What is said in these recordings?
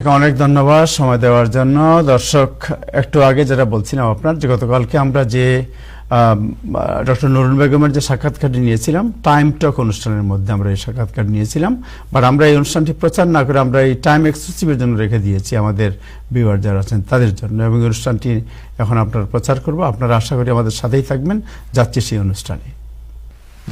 অনেক ধন্যবাদ সময় দেওয়ার জন্য। দর্শক, একটু আগে যেটা বলছিলাম আপনার যে গতকালকে আমরা যে ডক্টর নুরুন বেগমের যে সাক্ষাৎকারটি নিয়েছিলাম, টাইম টক অনুষ্ঠানের মধ্যে আমরা এই সাক্ষাৎকার নিয়েছিলাম, বাট আমরা এই অনুষ্ঠানটি প্রচার না করে আমরা এই টাইম এক্সক্লুসিভের জন্য রেখে দিয়েছি আমাদের ভিউয়ার যারা আছেন তাদের জন্য, এবং অনুষ্ঠানটি এখন আপনারা প্রচার করব। আপনারা আশা করি আমাদের সাথেই থাকবেন, যাচ্ছি সেই অনুষ্ঠানে।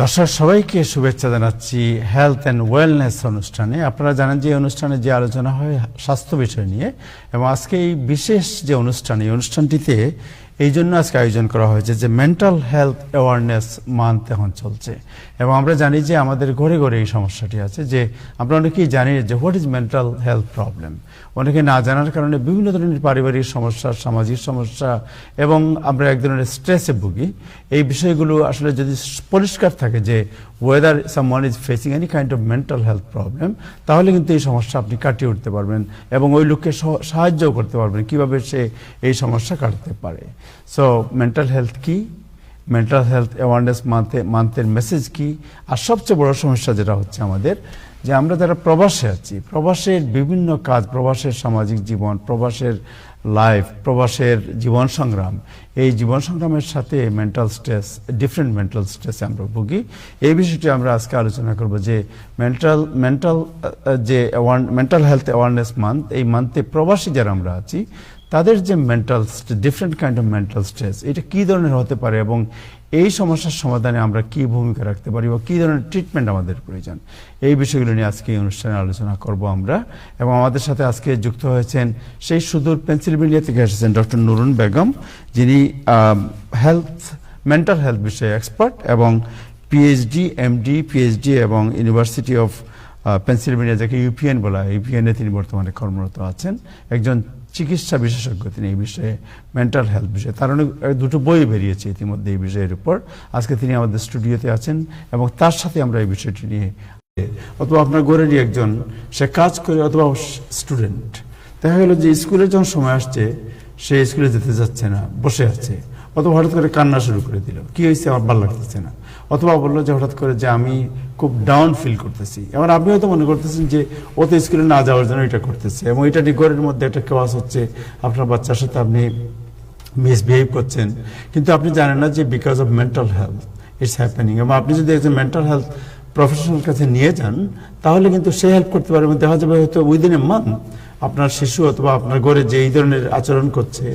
দর্শক সবাইকে শুভেচ্ছা জানাচ্ছি হেলথ অ্যান্ড ওয়েলনেস অনুষ্ঠানে। আপনারা জানেন যে এই অনুষ্ঠানে যে আলোচনা হয় স্বাস্থ্য বিষয় নিয়ে, এবং আজকে এই বিশেষ যে অনুষ্ঠান, এই অনুষ্ঠানটিতে এই জন্য আজকে আয়োজন করা হয়েছে যে মেন্টাল হেলথ অ্যাওয়ারনেস মান্থ এখন চলছে, এবং আমরা জানি যে আমাদের ঘরে ঘরে এই সমস্যাটি আছে। যে আমরা অনেকেই জানি যে what is mental health problem, অনেকে না জানার কারণে বিভিন্ন ধরনের পারিবারিক সমস্যা, সামাজিক সমস্যা, এবং আমরা এক ধরনের স্ট্রেসে ভুগি। এই বিষয়গুলো আসলে যদি পরিষ্কার থাকে যে weather someone is facing any kind of mental health problem, তাহলে কিন্তু এই সমস্যা আপনি কাটিয়ে উঠতে পারবেন এবং ওই লোককে সাহায্যও করতে পারবেন কিভাবে সে এই সমস্যা কাটাতে পারে। সো মেন্টাল হেলথ কি, মেন্টাল হেলথ অ্যাওয়ারনেস মান্থের মেসেজ কি, আর সবচেয়ে বড় সমস্যা যেটা হচ্ছে আমাদের, যে আমরা যারা প্রবাসে আছি, প্রবাসের বিভিন্ন কাজ, প্রবাসের সামাজিক জীবন, প্রবাসের লাইফ, প্রবাসের জীবন সংগ্রাম, এই জীবন সংগ্রামের সাথে মেন্টাল স্ট্রেস, ডিফারেন্ট মেন্টাল স্ট্রেসে আমরা ভুগি। এই বিষয়টি আমরা আজকে আলোচনা করব যে মেন্টাল হেলথ অ্যাওয়ারনেস মান্থ, এই মান্থে প্রবাসী যারা আমরা আছি তাদের যে mental different kind of mental stress, এটা কী ধরনের হতে পারে এবং এই সমস্যার সমাধানে আমরা কি ভূমিকা রাখতে পারি বা কী ধরনের ট্রিটমেন্ট আমাদের প্রয়োজন, এই বিষয়গুলো নিয়ে আজকে এই অনুষ্ঠানে আলোচনা করব আমরা। এবং আমাদের সাথে আজকে যুক্ত হয়েছেন সেই সুদূর পেনসিলভেনিয়া থেকে এসেছেন ডক্টর নুরুন বেগম, যিনি মেন্টাল হেলথ বিষয়ে এক্সপার্ট এবং পিএইচডি, এমডি, পিএইচডি এবং ইউনিভার্সিটি অফ পেনসিলভেনিয়া, যাকে ইউপিএন বলা হয়, ইউপিএনে তিনি বর্তমানে কর্মরত আছেন। একজন চিকিৎসা বিশেষজ্ঞ তিনি এই বিষয়ে, মেন্টাল হেলথ বিষয়ে। তার অনেক দুটো বই বেরিয়েছে ইতিমধ্যে এই বিষয়ের উপর। আজকে তিনি আমাদের স্টুডিওতে আছেন এবং তার সাথে আমরা এই বিষয়টি নিয়ে, অথবা আপনার ঘরেরই একজন, সে কাজ করে অথবা স্টুডেন্ট, দেখা গেল যে স্কুলের যখন সময় আসছে সে স্কুলে যেতে যাচ্ছে না, বসে আছে, অথবা হঠাৎ করে কান্না শুরু করে দিল, কি হয়েছে আমার ভালো লাগতেছে না, অথবা বললো যে হঠাৎ করে যে আমি খুব ডাউন ফিল করতেছি। এবার আপনি হয়তো মনে করতেছেন যে ও তো স্কুলে না যাওয়ার জন্য এটা করতেছে, এবং এটা ঘরের মধ্যে একটা কেওয়াস হচ্ছে, আপনার বাচ্চার সাথে আপনি মিসবিহেভ করছেন, কিন্তু আপনি জানেন না যে because of mental health it's happening. এবং আপনি যদি একজন মেন্টাল হেলথ প্রফেশনাল কাছে নিয়ে যান, তাহলে কিন্তু সে হেল্প করতে পারবে। দেখা যাবে হয়তো উইদিন এ মান্থ আপনার শিশু অথবা আপনার ঘরে যে এই ধরনের আচরণ করছে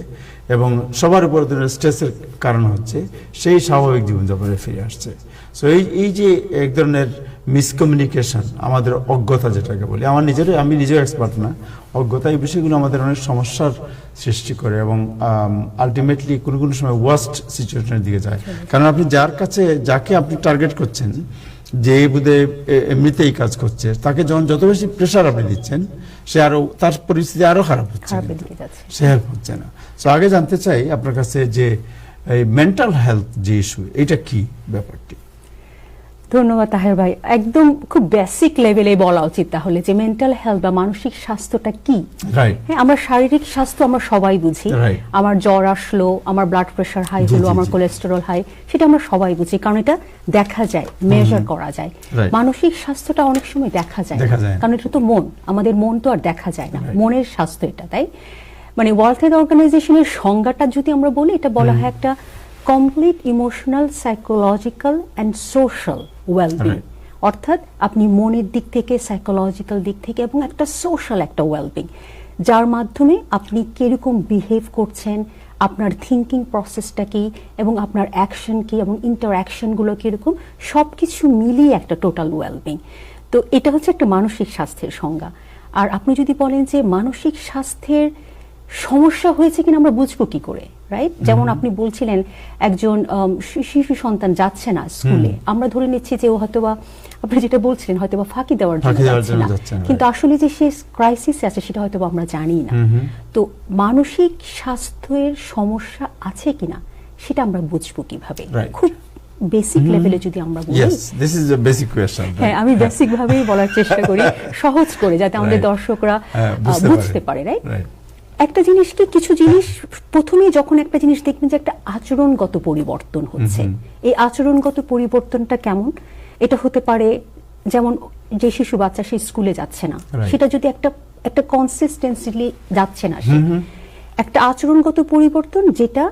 এবং সবার উপর ধরনের স্ট্রেসের কারণ হচ্ছে, সেই স্বাভাবিক জীবনযাপনে ফিরে আসছে। সো এই যে এক ধরনের মিসকমিউনিকেশন, আমাদের অজ্ঞতা যেটাকে বলি, আমি নিজেও এক্সপার্ট না, অজ্ঞতা, এই বিষয়গুলো আমাদের অনেক সমস্যার সৃষ্টি করে এবং আলটিমেটলি কোনো কোনো সময় ওয়ার্স্ট সিচুয়েশনের দিকে যায়। কারণ আপনি যাকে আপনি টার্গেট করছেন, যে বুধে এমনিতেই কাজ করছে, তাকে যখন যত বেশি প্রেশার আপনি দিচ্ছেন, সে আরো, তার পরিস্থিতি আরো খারাপ হচ্ছে, সে হেল্প হচ্ছে না। তো আগে জানতে চাই আপনার কাছে যে এই মেন্টাল হেলথ যে ইস্যু, এটা কি ব্যাপারটি? ধন্যবাদ তাহের ভাই। একদম খুব বেসিক লেভেলে বলা উচিত তাহলে যে মেন্টাল হেলথ বা মানসিক স্বাস্থ্যটা কি। হ্যাঁ, আমরা শারীরিক স্বাস্থ্য আমরা সবাই বুঝি, আমার জ্বর আসলো, আমার ব্লাড প্রেশার হাই হলো, আমার কোলেস্টেরল হাই, সেটা আমরা সবাই বুঝি, কারণ এটা দেখা যায়, মেজার করা যায়। মানসিক স্বাস্থ্যটা অনেক সময় দেখা যায়, কারণ এটা তো মন, আমাদের মন তো আর দেখা যায় না, মনের স্বাস্থ্য এটা। তাই মানে ওয়ার্ল্ড হেলথ অর্গানাইজেশনের সংজ্ঞাটা যদি আমরা বলি, এটা বলা হয় একটা complete emotional, psychological and social wellbeing. অর্থাৎ আপনি মনের দিক থেকে, সাইকোলজিক্যাল দিক থেকে এবং একটা সোশ্যাল একটা ওয়েলবিং, যার মাধ্যমে আপনি কিরকম বিহেভ করছেন, আপনার থিঙ্কিং প্রসেসটা কি এবং আপনার অ্যাকশন কি এবং ইন্টারঅ্যাকশনগুলো কিরকম, সব কিছু মিলিয়ে একটা টোটাল ওয়েলবিং। তো এটা হচ্ছে একটা মানসিক স্বাস্থ্যের সংজ্ঞা। আর আপনি যদি বলেন যে মানসিক স্বাস্থ্যের সমস্যা হয়েছে কিনা আমরা বুঝবো কি করে, রাইট? যেমন আপনি বলছিলেন একজন শিশু সন্তান যাচ্ছে না স্কুলে, আমরা ধরে নিচ্ছি যে ও হয়তোবা, আপনি যেটা বলছিলেন, হয়তোবা ফাঁকি দেওয়ার জন্য যাচ্ছে না, কিন্তু আসলে যে সে ক্রাইসিসে আছে সেটা হয়তোবা আমরা জানি না। তো মানসিক স্বাস্থ্যের সমস্যা আছে কিনা সেটা আমরা বুঝবো কিভাবে? খুব বেসিক লেভেলে যদি আমরা বলি, হ্যাঁ, আমি বেসিক ভাবেই বলার চেষ্টা করি, সহজ করে, যাতে আমাদের দর্শকরা বুঝতে পারে, রাইট? একটা জিনিসকে, কিছু জিনিস প্রথমেই যখন একটা জিনিস দেখবেন যে একটা আচরণগত পরিবর্তন হচ্ছে, এই আচরণগত পরিবর্তনটা কেমন? এটা হতে পারে যেমন যে শিশু বাচ্চা সে স্কুলে যাচ্ছে না, সেটা যদি একটা একটা কনসিস্টেন্সিলি যাচ্ছে না, সে একটা আচরণগত পরিবর্তন যেটা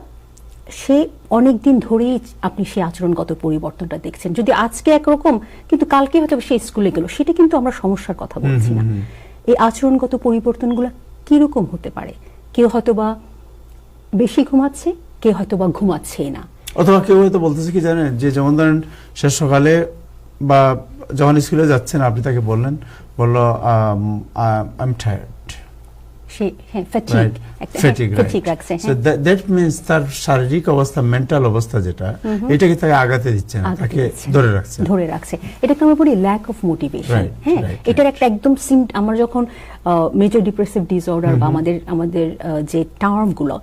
সে অনেকদিন ধরেই আপনি সেই আচরণগত পরিবর্তনটা দেখছেন। যদি আজকে একরকম কিন্তু কালকে হয়তো সে স্কুলে গেল, সেটা কিন্তু আমরা সমস্যার কথা বলছি না। এই আচরণগত পরিবর্তনগুলো কিরকম হতে পারে? কেউ হয়তো বা বেশি ঘুমাচ্ছে, কেউ হয়তো বা ঘুমাচ্ছে না, অথবা কেউ হয়তো বলতেছে কি জানেন, যে যেমন ধরেন সে সকালে বা যখন স্কুলে যাচ্ছেন আপনি তাকে বললো I am tired, that means তার শারীরিক অবস্থা, মেন্টাল অবস্থা যেটা, এটাকে তাকে আগাতে দিচ্ছে না, তাকে ধরে রাখছে। এটাকে আমরা বলি ল্যাক অফ মোটিভেশন। হ্যাঁ, এটার একটা একদম আমরা যখন মেজর ডিপ্রেসিভ ডিসঅর্ডার বা আমাদের যে টার্মগুলো,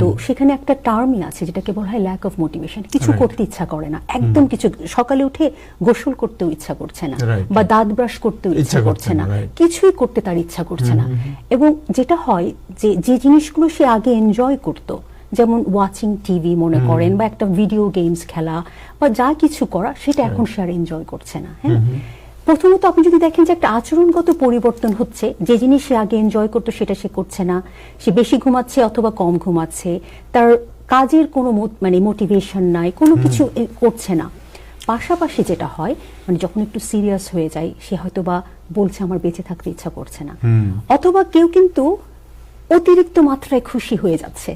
তো সেখানে একটা টার্মই আছে যেটাকে বলা হয় ল্যাক অফ মোটিভেশন। কিছু করতে ইচ্ছা করে না, একদম কিছু, সকালে উঠে গোসল করতেও ইচ্ছা করছে না, বা দাঁত ব্রাশ করতেও ইচ্ছা করছে না, কিছুই করতে তার ইচ্ছা করছে না। এবং যেটা হয় যে জিনিসগুলো সে আগে এনজয় করতো, যেমন ওয়াচিং টিভি মনে করেন, বা একটা ভিডিও গেমস খেলা বা যা কিছু করা, সেটা এখন সে আর এনজয় করছে না। হ্যাঁ, প্রথমত আপনি যদি দেখেন যে একটা আচরণগত পরিবর্তন হচ্ছে, যে জিনিস সে আগে এনজয় করতো সেটা সে করছে না, সে বেশি ঘুমাচ্ছে অথবা কম ঘুমাচ্ছে, তার কাজের কোনো মোটিভেশন নাই, কোনো কিছু করছে না। পাশাপাশি যেটা হয়, যখন একটু সিরিয়াস হয়ে যায়, সে হয়তো বা বলছে আমার বেঁচে থাকতে ইচ্ছা করছে না, অথবা কেউ কিন্তু অতিরিক্ত মাত্রায় খুশি হয়ে যাচ্ছে,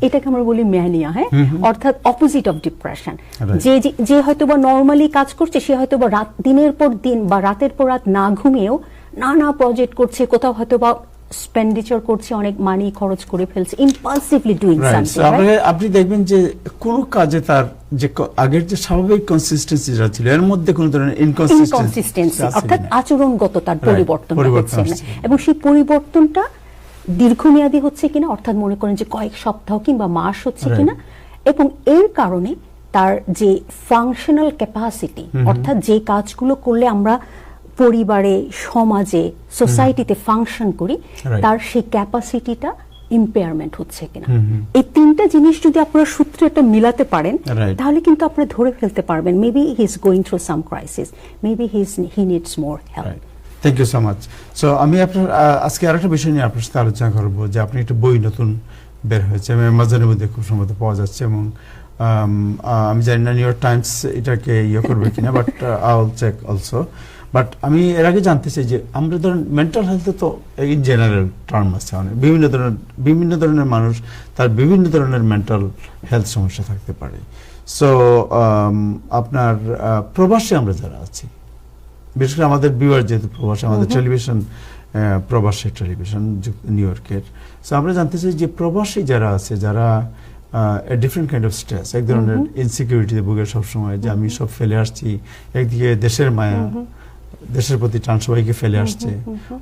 এটাকে আমরা বলি ম্যানিয়া। হ্যাঁ, অর্থাৎ অপোজিট অফ ডিপ্রেশন। যে হয়তো বা নর্মালি কাজ করছে, সে হয়তো বা দিনের পর দিন বা রাতের পর রাত না ঘুমিয়েও নানা প্রজেক্ট করছে, কোথাও হয়তো বা স্পেন্ডিচার করছে, অনেক মানি খরচ করে ফেলছে, ইম্পালসিভলি ডুইং সামথিং। আপনি দেখবেন যে কোন কাজে তার যে আগের যে স্বাভাবিক কনসিস্টেন্সি ছিল, এর মধ্যে কোন ধরনের ইনকনসিস্টেন্সি, অর্থাৎ আচরণগত তার পরিবর্তন হচ্ছে না, এবং সেই পরিবর্তনটা দীর্ঘমেয়াদী হচ্ছে কিনা, অর্থাৎ মনে করেন যে কয়েক সপ্তাহ কিংবা মাস হচ্ছে কিনা, এবং এর কারণে তার যে ফাংশনাল ক্যাপাসিটি, অর্থাৎ যে কাজগুলো করলে আমরা পরিবারে, সমাজে, সোসাইটিতে ফাংশন করি, তার সেই ক্যাপাসিটিটা ইম্পেয়ারমেন্ট হচ্ছে কিনা। এই তিনটা জিনিস যদি আপনারা সূত্রে একটা মিলাতে পারেন, তাহলে কিন্তু আপনারা ধরে ফেলতে পারবেন maybe he is going through some crisis, maybe he needs more help. Thank you so much. So আমি আপনার আজকে আরেকটা বিষয় নিয়ে আপনার সাথে আলোচনা করবো, যে আপনি একটা বই নতুন বের হয়েছে, অ্যামাজনের মধ্যে খুব সম্ভবত পাওয়া যাচ্ছে, এবং আমি জানি না নিউ ইয়র্ক টাইমস এটাকে করবে কিনা, but I will check also. But আমি এর আগে জানতে চাই যে আমরা ধরেন মেন্টাল হেলথে তো ইন জেনারেল টার্ম আছে, অনেক বিভিন্ন ধরনের মানুষ তার বিভিন্ন ধরনের মেন্টাল হেলথ সমস্যা থাকতে পারে। সো আপনার প্রবাসী আমরা যারা আছি, বিশেষ করে আমাদের ভিউয়ার যেহেতু প্রবাসী, আমাদের টেলিভিশন প্রবাসী টেলিভিশন নিউ ইয়র্কের, সো আমরা জানতে চাই যে প্রবাসী যারা আছে, যারা ডিফারেন্ট কাইন্ড অফ স্ট্রেস, এক ধরনের ইনসিকিউরিটিতে ভুগে সবসময়, যে আমি সব ফেলে আসছি, একদিকে দেশের মায়া, দেশের প্রতি টান সবাইকে ফেলে আসছে,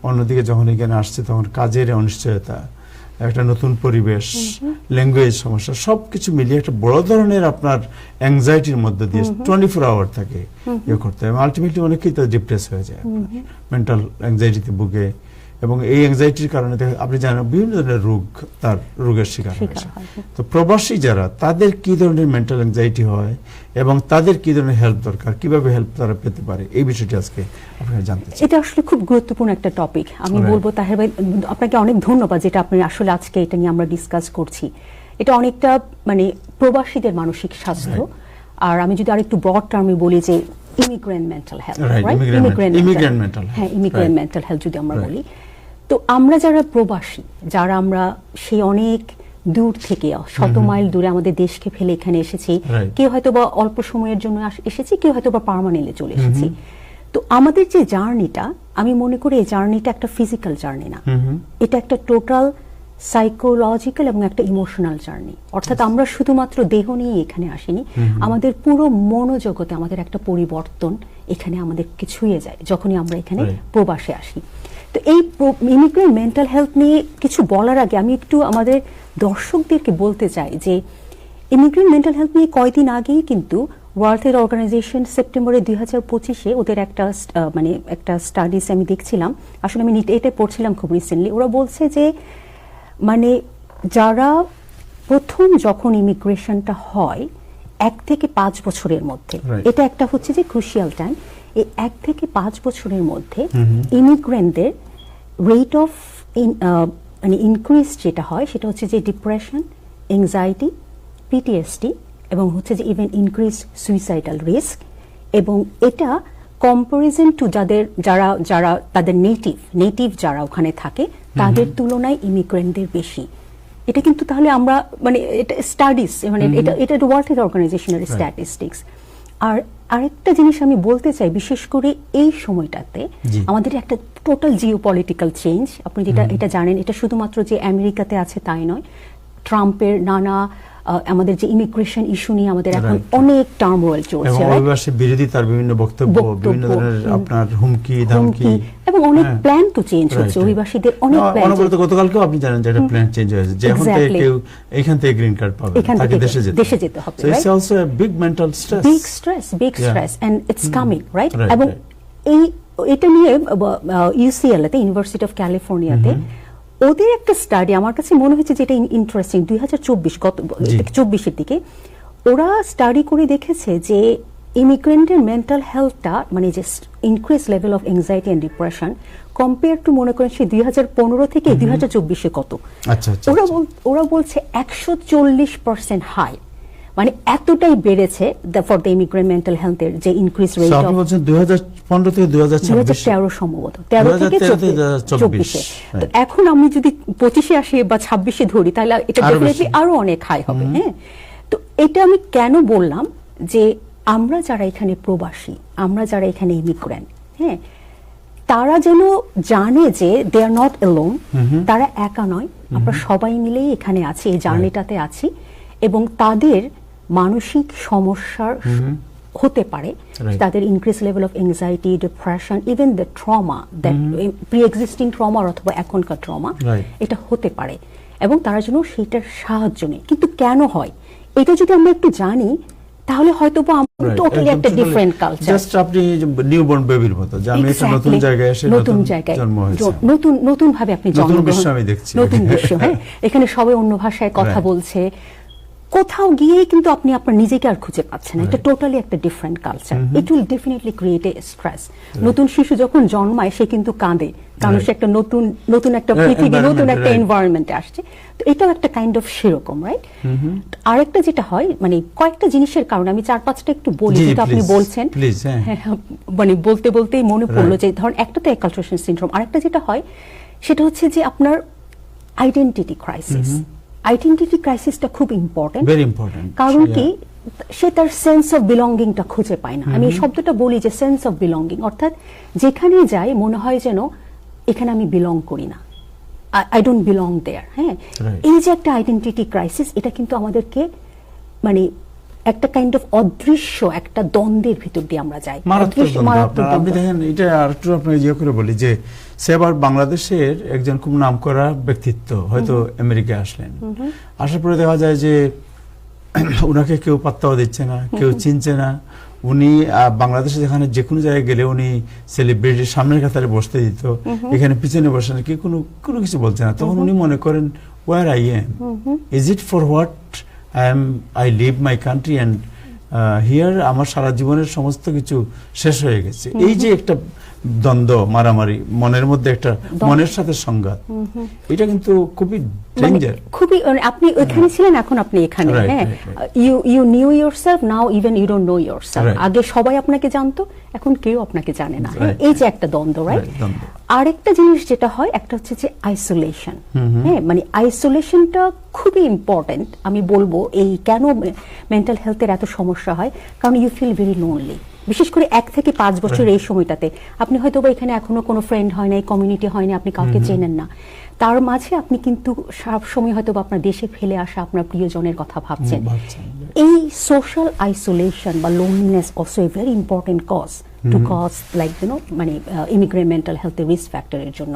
অন্যদিকে যখন এখানে আসছে তখন কাজের অনিশ্চয়তা, একটা নতুন পরিবেশ, ল্যাঙ্গুয়েজ সমস্যা, সবকিছু মিলিয়ে একটা বড় ধরনের আপনার অ্যাংজাইটির মধ্যে দিয়ে 24 আওয়ার থাকে করতে হয়, এবং আলটিমেটলি অনেকেই তো ডিপ্রেস হয়ে যায়, মেন্টাল অ্যাংজাইটিতে ভুগে, এবং এই অ্যাংজাইটির কারণে আপনি জানেন বিভিন্ন ধরনের রোগের শিকার হয়েছে। তো প্রবাসী যারা, তাদের কি ধরনের মেন্টাল অ্যাংজাইটি হয় এবং তাদের কি ধরনের হেল্প দরকার, কিভাবে হেল্প তারা পেতে পারে, এই বিষয়টি আজকে আপনারা জানতে চাই। এটা আসলে খুব গুরুত্বপূর্ণ একটা টপিক। আমি বলবো তাহের ভাই, আপনাকে অনেক ধন্যবাদ যেটা আপনি আসলে আজকে এটা নিয়ে আমরা ডিসকাস করছি। এটা অনেকটা প্রবাসীদের মানসিক স্বাস্থ্য, আর আমি যদি আরেকটু ব্রড টার্মে বলি যে immigrant mental health, immigrant mental health যদি আমরা বলি, তো আমরা যারা প্রবাসী, যারা আমরা সেই অনেক দূর থেকে, শত মাইল দূরে আমাদের দেশকে ফেলে এখানে এসেছি, কেউ হয়তো বা অল্প সময়ের জন্য এসেছি, কেউ হয়তো বা পার্মানেন্টলি চলে এসেছি, তো আমাদের যে জার্নিটা, আমি মনে করি এই জার্নিটা একটা ফিজিক্যাল জার্নি না, এটা একটা টোটাল সাইকোলজিক্যাল এবং একটা ইমোশনাল জার্নি। অর্থাৎ আমরা শুধুমাত্র দেহ নিয়ে এখানে আসিনি, আমাদের পুরো মনোজগতে আমাদের একটা পরিবর্তন এখানে আমাদেরকে ছুঁয়ে যায় যখনই আমরা এখানে প্রবাসে আসি। তো এই ইমিগ্রেন্ট মেন্টাল হেলথ নিয়ে কিছু বলার আগে আমি একটু আমাদের দর্শকদেরকে বলতে চাই যে ইমিগ্রেন্ট মেন্টাল হেলথ নিয়ে কয়েকদিন আগেই কিন্তু ওয়ার্ল্ড হেলথ অর্গানাইজেশন সেপ্টেম্বরে 2025-এ ওদের একটা স্টাডিজ আমি দেখছিলাম, আসলে আমি এটা পড়ছিলাম খুব রিসেন্টলি। ওরা বলছে যে যারা প্রথম যখন ইমিগ্রেশনটা হয় 1 থেকে 5 বছরের মধ্যে, এটা একটা হচ্ছে যে ক্রুশিয়াল টাইম, এই 1 থেকে 5 বছরের মধ্যে ইমিগ্রেন্টদের রেট অফ মানে ইনক্রিজ যেটা হয় সেটা হচ্ছে যে ডিপ্রেশন, এংজাইটি, পিটিএসডি এবং হচ্ছে যে ইভেন ইনক্রিজ সুইসাইডাল রিস্ক। এবং এটা কম্পারিজন টু যারা তাদের নেটিভ যারা ওখানে থাকে তাদের তুলনায় ইমিগ্রেন্টদের বেশি। এটা কিন্তু তাহলে আমরা মানে এটা স্টাডিজ, মানে এটা ওয়ার্ল্ড হেলথ অর্গানাইজেশনের স্ট্যাটিস্টিক্স। আর আরেকটা জিনিস আমি বলতে চাই, বিশেষ করে এই সময়টাতে আমাদের একটা টোটাল জিওপলিটিক্যাল চেঞ্জ। আপনি এটা জানেন, এটা শুধুমাত্র যে আমেরিকাতে আছে তাই নয়, ট্রাম্পের নানা আমাদের যে ইমিগ্রেশন ইস্যু নিয়ে আমাদের এখন অনেক টার্মোয়েল চলছে, বিরোধিতার বিভিন্ন বক্তব্য, বিভিন্ন ধরনের আপনার হুমকি ধামকি এবং অনেক প্ল্যান তো চেঞ্জ হচ্ছে, অভিবাসীদের অনেক প্ল্যান। অনবরত গতকালকেও আপনি জানেন যে একটা প্ল্যান চেঞ্জ হয়েছে, যে এখন থেকে কেউ এখান থেকে গ্রিন কার্ড পাবে, তাকে দেশে যেতে হবে। So it's also a big mental stress. Big stress and it's coming, right? এবং এটা নিয়ে ইউসিএল তে, ইউনিভার্সিটি অফ ক্যালিফোর্নিয়াতে ওদের একটা স্টাডি আমার কাছে মনে হয়েছে যেটা ইন্টারেস্টিং। 2024 দিকে ওরা স্টাডি করে দেখেছে যে ইমিগ্রেন্টের মেন্টাল হেলথটা, মানে যে increase level of anxiety and depression compare to মনে করেন সেই 2015 থেকে 2024 কত। ওরা বলছে 140% হাই, মানে এতটাই বেড়েছে ফর দ্য ইমিগ্রেন্ট মেন্টাল হেলথের যে ইনক্রিজ রেট। আপনি বলছেন 2015 থেকে 2013 সম্ভবত, 13 থেকে 24। তো এখন আমি যদি 25 আসি বা 26 ধরি তাহলে এটা ডেফিনেটলি আরো অনেক হাই হবে। হ্যাঁ, তো এটা আমি কেন বললাম যে আমরা যারা এখানে প্রবাসী, আমরা যারা এখানে ইমিগ্রেন্ট, হ্যাঁ, তারা যেন জানে যে দে আর নট অ্যালোন, তারা একা নয়, আমরা সবাই মিলেই এখানে আছি, এই জার্নিটাতে আছি। এবং তাদের মানসিক সমস্যার হতে পারে, তাদের increase level of anxiety, depression, even the trauma, that pre existing trauma অথবা এখনকার ট্রমা, এটা হতে পারে এবং তারা যেন সেইটার সাহায্য নেয়। কিন্তু কেন হয় এটা যদি আমরা একটু জানি তাহলে হয়তো আমরা টোটালি একটা ডিফারেন্ট কালচার। জাস্ট আপনি নিউবর্ন বেবির মতো, যে আমি একটা নতুন জায়গায় এসে জন্ম হয়েছে, নতুন ভাবে আপনি জন্মগ্রহণ, আমি দেখছি নতুন বিশ্ব। হ্যাঁ, এখানে সবাই অন্য ভাষায় কথা বলছে, কোথাও গিয়ে কিন্তু আপনি আপনার নিজেকে আর খুঁজে পাচ্ছেন না। এটা টোটালি একটা different culture. It will definitely create a stress. নতুন শিশু যখন জন্মায় সে কিন্তু কাঁদে, কারণ সে একটা নতুন একটা পৃথিবী, নতুন একটা এনভায়রনমেন্টে আসছে। তো এটাও একটা কাইন্ড অফ সেরকম, রাইট? আরেকটা যেটা হয়, মানে কয়েকটা জিনিসের কারণে আমি 4-5টা একটু বলি, যেটা আপনি বলছেন, মানে বলতে বলতেই মনে পড়লো যে ধরুন একটা তো অ্যাকালট্রেশন সিনড্রোম, আরেকটা যেটা হয় সেটা হচ্ছে যে আপনার আইডেন্টিটি ক্রাইসিস। আইডেন্টিটি ক্রাইসিসটা খুব ইম্পর্টেন্ট, কারণ কি সে তার সেন্স অফ বিলঙ্গিংটা খুঁজে পায় না। আমি এই শব্দটা বলি যে সেন্স অফ বিলঙ্গিং, অর্থাৎ যেখানে যাই মনে হয় যেন এখানে আমি বিলং করি না, আই ডোন্ট বিলং দেয়ার। হ্যাঁ, এই যে একটা আইডেন্টিটি ক্রাইসিস, এটা কিন্তু আমাদেরকে মানে একটা কাইন্ড অফ অদৃশ্য একটা দ্বন্দ্বের ভিতর দিয়ে আমরা যাই। আপনি দেখেন, এটা আর একটু আপনাকে ইয়ে করে বলি যে সেবার বাংলাদেশের একজন খুব নামকরা ব্যক্তিত্ব হয়তো আমেরিকায় আসলেন, আসার পরে দেখা যায় যে উনাকে কেউ পাত্তাও দিচ্ছে না, কেউ চিনছে না। উনি বাংলাদেশে যেখানে যে কোনো জায়গায় গেলে উনি সেলিব্রিটির সামনের কাতারে বসতে দিত, এখানে পিছনে বসে না, কি কোনো কিছু বলছে না। তখন উনি মনে করেন, where I am, is it for what I leave my country and here আমার সারা জীবনের সমস্ত কিছু শেষ হয়ে গেছে। এই যে একটা দ্বন্দ্ব, মারামারি, মনের মধ্যে একটা মনের সাথে সংঘাত, এটা কিন্তু খুবই ডেঞ্জার। খুবই, আপনি ওখানে ছিলেন, এখন আপনি এখানে। হ্যাঁ, you knew yourself, now even you don't know yourself. আগে সবাই আপনাকে জানতো, এখন কেউ আপনাকে জানে না। এই যে একটা দ্বন্দ্ব, রাইট? আরেকটা জিনিস যেটা হয়, একটা হচ্ছে যে আইসোলেশন। হ্যাঁ, মানে আইসোলেশনটা খুবই ইম্পর্টেন্ট। আমি বলবো এই কেন মেন্টাল হেলথের এত সমস্যা হয়, কারণ ইউ ফিল ভেরি লোনলি। বিশেষ করে 1 থেকে 5 বছর এই সময়টাতে আপনি হয়তো বা এখানে এখনো কোনো ফ্রেন্ড হয় নাই, কমিউনিটি হয় না, আপনি কাউকে চেনেন না। তার মাঝে আপনি কিন্তু সব সময় হয়তো বা আপনার দেশে ফেলে আসা আপনার প্রিয়জনের কথা ভাবছেন। এই সোশ্যাল আইসোলেশন বা loneliness also a very important cause to cause like মানে ইমিগ্রেন্ট মেন্টাল হেলথের রিস্ক ফ্যাক্টরের জন্য।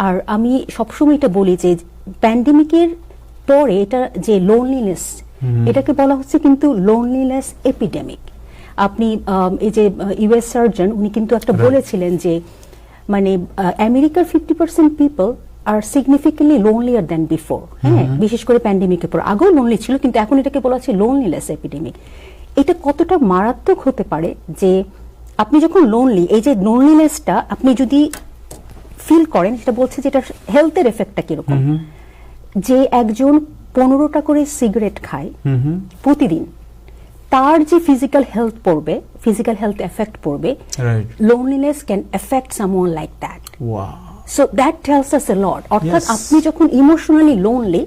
আর আমি সবসময় এটা বলি যে প্যান্ডেমিকের পরে এটা যে লোনলিনেস, এটাকে বলা হচ্ছে কিন্তু লোনলিনেস এপিডেমিক। আপনি এই যে ইউএস সার্জন, উনি কিন্তু একটা বলেছিলেন যে মানে আমেরিকার 50% পিপল আর সিগনিফিকেন্টলি লোনলিয়ার দ্যান বিফোর। হ্যাঁ, বিশেষ করে প্যান্ডেমিকের পর। আগেও লোনলি ছিল, কিন্তু এখন এটাকে বলা হচ্ছে লোনলিনেস এপিডেমিক। এটা কতটা মারাত্মক হতে পারে যে আপনি যখন লোনলি, এই যে লোনলিনেসটা আপনি যদি ফিল করেন সেটা বলছে যে এটা হেলথের এফেক্টটা কিরকম। যে একজন 15টা করে সিগারেট খায় প্রতিদিন, তার যে ফিজিক্যাল হেলথ পড়বে, ফিজিক্যাল হেলথ এফেক্ট পড়বে, loneliness can effect someone like that. So that tells us a lot. অর্থাৎ আপনি যখন emotionally lonely,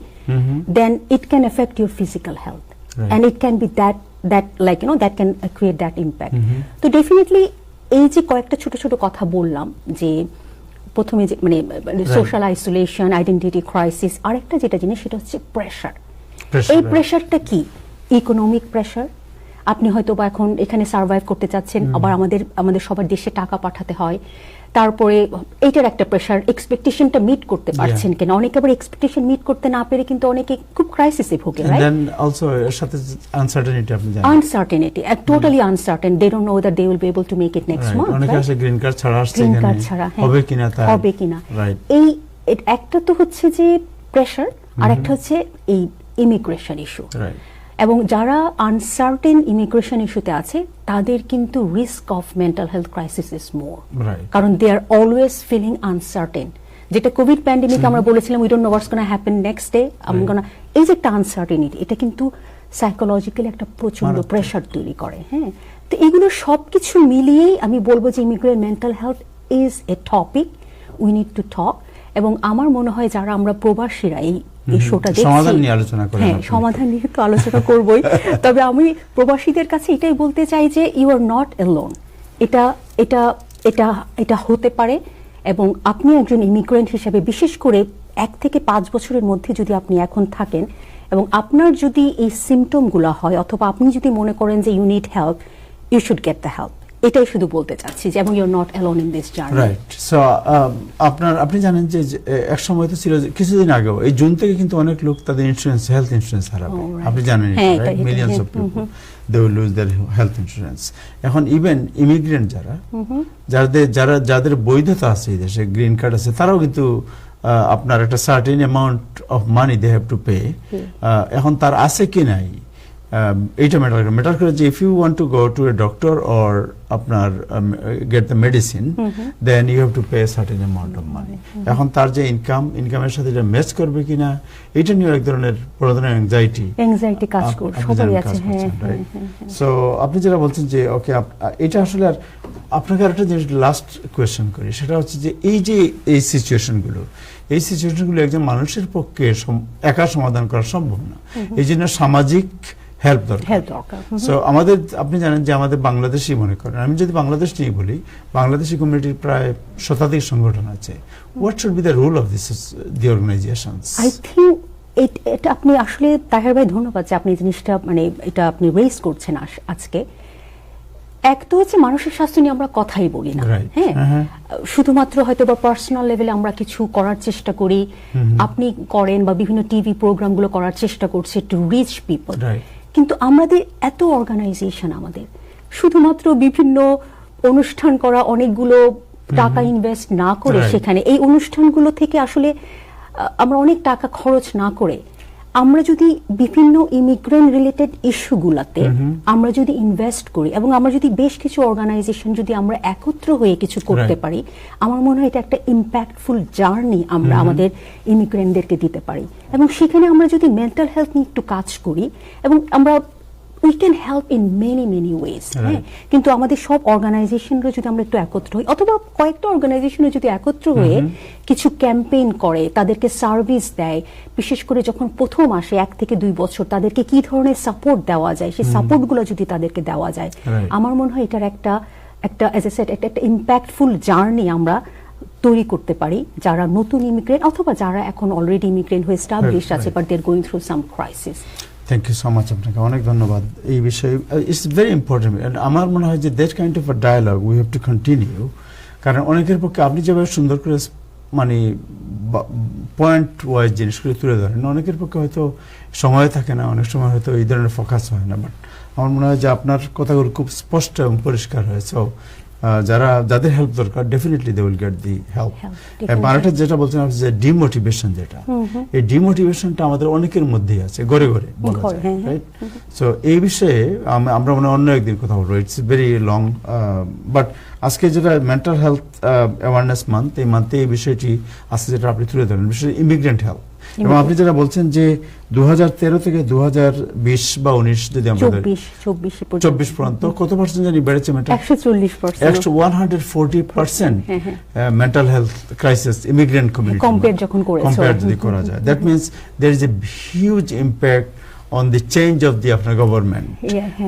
then it can effect your physical health and it can be that like you know that can create that impact. তো definitely এই যে কয়েকটা ছোট ছোট কথা বললাম, যে প্রথমে যে মানে সোশ্যাল আইসোলেশন, আইডেন্টিটি ক্রাইসিস, আরেকটা যেটা জিনিস সেটা হচ্ছে প্রেশার। এই প্রেশারটা কি? Economic pressure. আপনি হয়তো বা এখন এখানে সার্ভাইভ করতে চাচ্ছেন, আবার আমাদের সবার দেশে টাকা পাঠাতে হয়, তারপরে এইটার একটা প্রেশার, এক্সপেকটেশনটা মিট করতে পারছেন কিনা। অনেকে আবার এক্সপেকটেশন মিট করতে না পেরে কিন্তু অনেকে খুব ক্রাইসিসে ভোগে, রাইট? দেন অলসো এর সাথে আনসার্টেনিটি, আপনি জানেন uncertainty, totally uncertain, they don't know whether they will be able to make it next month. অনেকে আসলে গ্রিন কার্ড ছাড়া আসছে, গ্রিন কার্ড ছাড়া হবে কিনা। এই একটা তো হচ্ছে যে প্রেশার, আর একটা হচ্ছে এই ইমিগ্রেশন ইস্যু। এবং যারা আনসার্টেন ইমিগ্রেশন ইস্যুতে আছে তাদের কিন্তু risk of mental health crisis is more, কারণ দে আর অলওয়েজ ফিলিং আনসার্টেন। যেটা কোভিড প্যান্ডেমিক আমরা বলেছিলাম, we don't know what's gonna happen next day, এই যে একটা আনসার্টেনিটি, এটা কিন্তু সাইকোলজিক্যালি একটা প্রচন্ড প্রেশার তৈরি করে। হ্যাঁ, তো এগুলো সবকিছু মিলিয়েই আমি বলবো যে immigrant mental health is a topic we need to talk. এবং আমার মনে হয় যারা আমরা প্রবাসীরা এই শোটা দেখছি, সমাধান নিয়ে আলোচনা করি, হ্যাঁ সমাধান নিয়ে তো আলোচনা করবই। তবে আমি প্রবাসীদের কাছে এটাই বলতে চাই যে ইউ আর নট অ্যালোন। এটা এটা এটা এটা হতে পারে, এবং আপনি একজন ইমিগ্রেন্ট হিসেবে বিশেষ করে 1 থেকে 5 বছরের মধ্যে যদি আপনি এখন থাকেন এবং আপনার যদি এই সিমটমগুলো হয়, অথবা আপনি যদি মনে করেন যে you need help, you should get the help. এটাই শুধু বলতে চাচ্ছি যে এবং you are not alone in this journey, right? So আপনি জানেন যে এক সময় তো ছিল, কিছুদিন আগেও এই জুন থেকে কিন্তু অনেক লোক তাদের ইন্স্যুরেন্স, হেলথ ইন্স্যুরেন্স হারাবে, আপনি জানেন, right? Millions of people they will lose their health insurance. এখন ইভেন ইমিগ্রেন্ট যাদের বৈধতা আছে এই দেশে, গ্রিন কার্ড আছে, তারাও কিন্তু আপনার একটা certain amount of money they have to pay. এখন তার আছে কি নাই এইটা ম্যাটার করে যে if you want to go to a doctor or আপনার get the medicine, then you have to pay certain amount of money. এখন তার যে ইনকামের সাথে এটা ম্যাচ করবে কিনা, এটা নিয়ে এক ধরনের বড় ধরনের অ্যাংজাইটি কাজ করে সবারই আছে। সো আপনি যেটা বলছেন যে ওকে, এটা আসলে আর আপনাকে আরেকটা জিনিস লাস্ট কোয়েশ্চেন করি, সেটা হচ্ছে যে এই সিচুয়েশনগুলো একজন মানুষের পক্ষে একা সমাধান করা সম্ভব না। এই জন্য সামাজিক হেল্প দরকার। সো আপনি জানেন যে আমাদের বাংলাদেশই মনে করেন, আমি যদি বাংলাদেশ নিয়ে বলি, বাংলাদেশি কমিউনিটির প্রায় শতাধিক সংগঠন আছে। What should be the role of the organizations? I think এটা আপনি আসলে তাহের ভাই, ধন্যবাদ যে আপনি জিনিসটা মানে এটা আপনি রেইজ করছেন আজকে। এক তো হচ্ছে মানসিক স্বাস্থ্য নিয়ে আমরা কথাই বলি না, হ্যাঁ, শুধুমাত্র হয়তো বা পার্সোনাল লেভেলে আমরা কিছু করার চেষ্টা করি, আপনি করেন বা বিভিন্ন টিভি প্রোগ্রামগুলো করার চেষ্টা করছে টু রিচ পিপল। কিন্তু আমাদের এত অর্গানাইজেশন, আমাদের শুধুমাত্র বিভিন্ন অনুষ্ঠান করা, অনেকগুলো টাকা ইনভেস্ট না করে সেখানে এই অনুষ্ঠানগুলো থেকে আসলে আমরা অনেক টাকা খরচ না করে আমরা যদি বিভিন্ন ইমিগ্রেন্ট রিলেটেড ইস্যুগুলোতে আমরা যদি ইনভেস্ট করি এবং আমরা যদি বেশ কিছু অর্গানাইজেশন যদি আমরা একত্র হয়ে কিছু করতে পারি, আমার মনে হয় এটা একটা ইম্প্যাক্টফুল জার্নি আমরা আমাদের ইমিগ্রেন্টদেরকে দিতে পারি। এবং সেখানে আমরা যদি মেন্টাল হেলথ নিয়ে একটু কাজ করি, এবং আমরা we can help in many ways, হ্যাঁ, কিন্তু আমাদের সব অর্গানাইজেশনরা যদি আমরা একটু একত্র হই, অথবা কয়েকটা অর্গানাইজেশনরা যদি একত্র হয়ে কিছু ক্যাম্পেইন করে, তাদেরকে সার্ভিস দেয়, বিশেষ করে যখন প্রথম আসে 1 থেকে 2 বছর তাদেরকে কি ধরনের সাপোর্ট দেওয়া যায়, সেই সাপোর্টগুলো যদি তাদেরকে দেওয়া যায়, আমার মনে হয় এটার একটা অ্যাজ আই সেড একটা ইম্প্যাক্টফুল জার্নি আমরা তৈরি করতে পারি, যারা নতুন ইমিগ্রেন্ট অথবা যারা এখন অলরেডি ইমিগ্রেন্ট হয়ে এস্টাবলিশ আছে but they are going through some crisis. Thank you so much, আপনাকে অনেক ধন্যবাদ এই বিষয়ে। ইটস ভেরি ইম্পর্টেন্ট, আমার মনে হয় যে that kind of a dialogue we have to continue. কারণ অনেকের পক্ষে আপনি যেভাবে সুন্দর করে মানে পয়েন্ট ওয়াইজ জিনিসগুলো তুলে ধরেন, অনেকের পক্ষে হয়তো সময় থাকে না, অনেক সময় হয়তো এই ধরনের ফোকাস হয় না। বাট আমার মনে হয় যে আপনার কথাগুলো খুব স্পষ্ট এবং পরিষ্কার হয়েছে। যাদের হেল্প দরকার definitely they will get the help. আরেকটা যেটা বলছেন যে ডিমোটিভেশন, যেটা এই ডিমোটিভেশনটা আমাদের অনেকের মধ্যেই আছে, ঘরে ঘরে বলা যায়, রাইট? সো এই বিষয়ে আমরা মানে অন্য একদিন কথা বলবো, ইটস ভেরি লং, বাট আজকে যেটা মেন্টাল হেলথ অ্যাওয়ারনেস মান্থ, এই মান্থে এই বিষয়টি আজকে যেটা আপনি তুলে ধরেন, বিশেষ ইমিগ্রেন্ট হেলথ, এবং আপনি যেটা বলছেন যে 2013 থেকে 2020 বা 19 যদি আমরা 24 পর্যন্ত কত পার্সেন্ট জানি বেড়েছে? 140% mental health crisis immigrant community compare যদি করা যায়, that means there is a huge impact on the change of the আপনার গভর্নমেন্ট।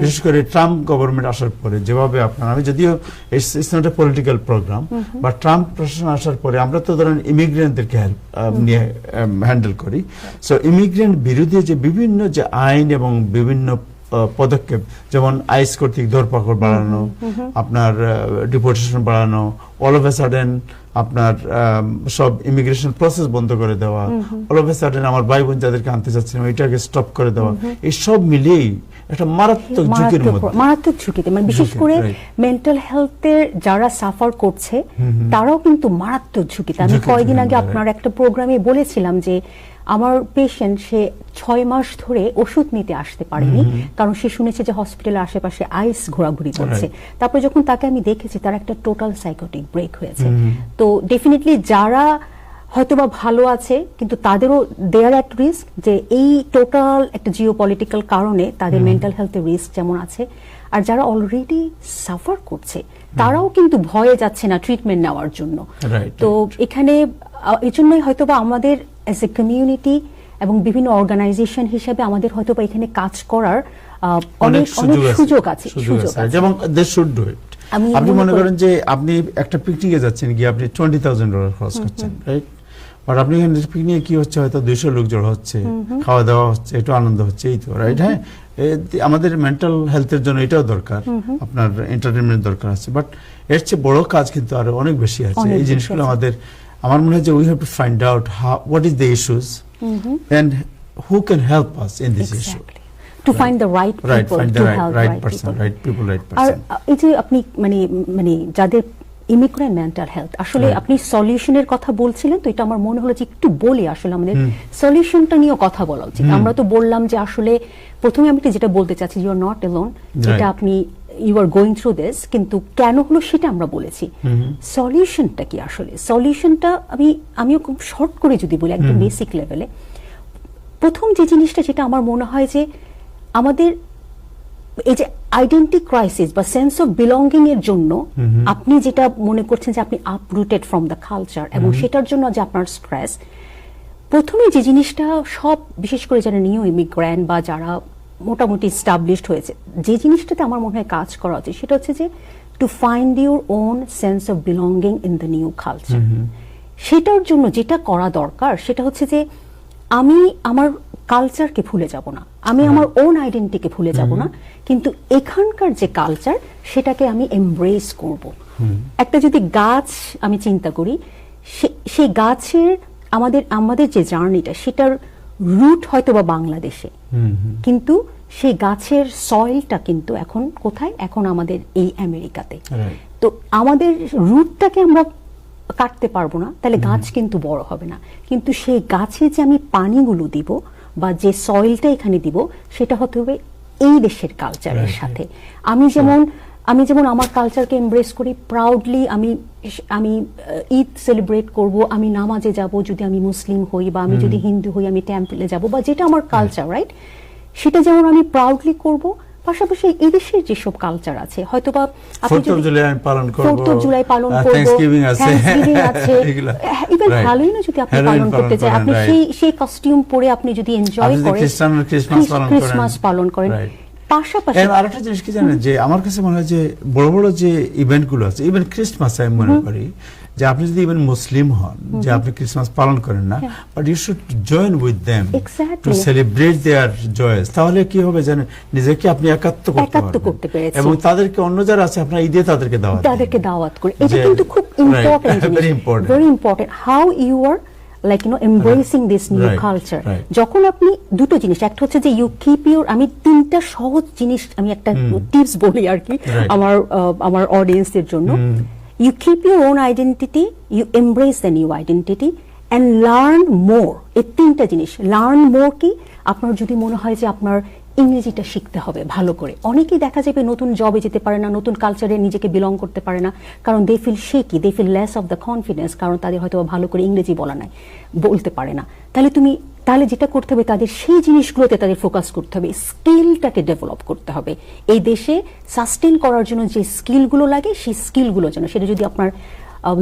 বিশেষ করে ট্রাম্প গভর্নমেন্ট আসার পরে যেভাবে আপনার, আমি যদিও it's not a political program, but Trump প্রশাসন আসার পরে আমরা তো ধরেন ইমিগ্রেন্টদেরকে নিয়ে হ্যান্ডেল করি। সো ইমিগ্রেন্ট বিরোধী যে বিভিন্ন যে আইন এবং বিভিন্ন পদক্ষেপ, যেমন আইস কর্তৃক ধরপাকড় বাড়ানো, আপনার ডিপোর্টেশন বাড়ানো, অল অফ এ সাডেন আপনার সব ইমিগ্রেশন প্রসেস বন্ধ করে দেওয়া, অল অফ এ সাডেন আমার ভাই বোন যাদেরকে আনতে চাচ্ছিলাম এটাকে স্টপ করে দেওয়া, এই সব মিলিয়েই একটা মারাত্মক ঝুঁকির মধ্যে, মারাত্মক ঝুঁকিতে, মানে বিশেষ করে মেন্টাল হেলথের যারা সাফার করছে তারাও কিন্তু মারাত্মক ঝুঁকিতে। আমি কয়েকদিন আগে আপনার একটা প্রোগ্রামে বলেছিলাম যে আমার পেশেন্ট, সে 6 মাস ধরে ওষুধ নিতে আসতে পারেনি, কারণ সে শুনেছে যে হসপিটালের আশেপাশে আইস ঘোরাঘুরি করছে। তারপর যখন তাকে আমি দেখেছি, তার একটা টোটাল সাইকোটিক ব্রেক হয়েছে। তো ডেফিনেটলি যারা হয়তোবা ভালো আছে, কিন্তু তাদেরও দেয়ার অ্যাট রিস্ক, যে এই টোটাল একটা জিওপলিটিক্যাল কারণে তাদের মেন্টাল হেলথের রিস্ক যেমন আছে। আর যারা অলরেডি সাফার করছে তারাও কিন্তু ভয়ে যাচ্ছে না ট্রিটমেন্ট নেওয়ার জন্য। তো এখানে এই জন্যই হয়তোবা আমাদের অ্যাজ এ কমিউনিটি এবং বিভিন্ন অর্গানাইজেশন হিসেবে আমাদের হয়তোবা এখানে কাজ করার অনেক সুযোগ আছে, যেমন দে শুড ডু ইট। আপনি মনে করেন যে আপনি একটা পিকনিকে যাচ্ছেন, গিয়ে আপনি $20,000 খরচ করছেন, রাইট? বাট আপনি এখানে পিকনিকে কি হচ্ছে, হয়তো 200 লোক জড়ো হচ্ছে, খাওয়া দাওয়া হচ্ছে, একটু আনন্দ হচ্ছে, এই তো, রাইট? হ্যাঁ, আমাদের মেন্টাল হেলথের জন্য এটাও দরকার, আপনার এন্টারটেইনমেন্ট দরকার আছে, বাট এর চেয়ে বড় কাজ কিন্তু আরো অনেক বেশি আছে। এই জিনিসগুলো আমাদের, আমার মনে হয় যে we have to find out what is the issues and who can help us in this issue, to find the right people, to help right person, right people. আর এই যে আপনি মানে যাদের ইমিগ্রেন্ট মেন্টাল হেলথ, আসলে আপনি সলিউশনের কথা বলছিলেন, তো এটা আমার মনে হলো যে একটু বলি, আসলে আমাদের সলিউশনটা নিয়েও কথা বলা উচিত। আমরা তো বললাম যে আসলে প্রথমে আমি যেটা বলতে চাচ্ছি, ইউ আর নট অ্যালোন, যেটা আপনি you are going through this, কিন্তু কেন হলো সেটা আমরা বলেছি। সলিউশনটা কি? আসলে সলিউশনটা আমিও খুব শর্ট করে যদি বলি, একদম বেসিক লেভেলে, প্রথম যে জিনিসটা, যেটা আমার মনে হয় যে আমাদের এই যে আইডেন্টিটি ক্রাইসিস বা সেন্স অফ বিলঙ্গিং এর জন্য আপনি যেটা মনে করছেন যে আপনি আপরুটেড ফ্রম দ্য কালচার, এবং সেটার জন্য যে আপনার স্ট্রেস, প্রথমে যে জিনিসটা সব, বিশেষ করে যারা নিউ ইমিগ্রেন্ট বা যারা মোটামুটি স্টাবলিশড হয়েছে, যে জিনিসটাতে আমার মনে হয় কাজ করা উচিত, সেটা হচ্ছে যে to find your own sense of belonging in the new culture. সেটার জন্য যেটা করা দরকার সেটা হচ্ছে যে আমি আমার কালচারকে ভুলে যাব না, আমি আমার ওন আইডেন্টিটিকে ভুলে যাব না, কিন্তু এখানকার যে কালচার সেটাকে আমি এমব্রেস করব। একটা যদি গাছ আমি চিন্তা করি, সেই গাছের আমাদের যে জার্নিটা, সেটার রুট হয়তো বা বাংলাদেশে, কিন্তু সেই গাছের সয়েলটা কিন্তু এখন কোথায়? এখন আমাদের এই আমেরিকাতে। তো আমাদের রুটটাকে আমরা কাটতে পারবো না, তাহলে গাছ কিন্তু বড় হবে না। কিন্তু সেই গাছে যে আমি পানিগুলো দিব বা যে সয়েলটা এখানে দিব, সেটা হতে হবে এই দেশের কালচারের সাথে। আমি যেমন আমার কালচারকে এমব্রেস করি, প্রাউডলি আমি ঈদ সেলিব্রেট করব, আমি নামাজে যাব যদি আমি মুসলিম হই, বা আমি যদি হিন্দু হই আমি টেম্পলে যাব, বা যেটা আমার কালচার, রাইট? সেটা যেমন আমি প্রাউডলি করব, পাশাপাশি এই দেশের যেসব কালচার আছে, হয়তোবা 4th of July পালন করব, থ্যাঙ্কসগিভিং আছে, ইভেন হ্যালোউইন যদি আপনি পালন করতে চান, আপনি সেই কস্টিউম পরে আপনি যদি এনজয় করেন, ক্রিসমাস পালন করেন। পাশাপাশি আরেকটা জিনিস কি জানেন, যে আমার কাছে মনে হয় যে বড় বড় যে ইভেন্টগুলো আছে, ইভেন ক্রিসমাস, আমি মনে করি যে আপনি যদি ইভেন মুসলিম হন, যে আপনি ক্রিসমাস পালন করেন না, but you should join with them to celebrate their joys. তাহলে কি হবে জানেন, নিজেকে আপনি একাত্ম করতে পারবেন, এবং তাদেরকে অন্য যারা আছে আপনার ঈদে তাদেরকে দাওয়াত করে। এটা কিন্তু খুব important, very important, how you are like embracing this new culture. যখন আপনি দুটো জিনিস, একটা হচ্ছে যে ইউ কিপ ইউর, আমি তিনটা সহজ জিনিস আমি একটা টিপস বলি আর কি আমার অডিয়েন্সদের জন্য। You keep your own identity, you embrace the new identity, and learn more. এই তিনটা জিনিস। লার্ন মোর কি, আপনার যদি মনে হয় যে আপনার ইংরেজিটা শিখতে হবে ভালো করে, অনেকেই দেখা যাবে নতুন জবে যেতে পারে না, নতুন কালচারে নিজেকে বিলং করতে পারে না, কারণ they feel shaky, they feel less of the confidence, কারণ তাদের হয়তো ভালো করে ইংরেজি বলতে পারে না। তাহলে যেটা করতে হবে, তাদের সেই জিনিসগুলোতে তাদের ফোকাস করতে হবে, স্কিলটাকে ডেভেলপ করতে হবে। এই দেশে সাস্টেন করার জন্য যে স্কিলগুলো লাগে, সেই স্কিলগুলো যেন, সেটা যদি আপনার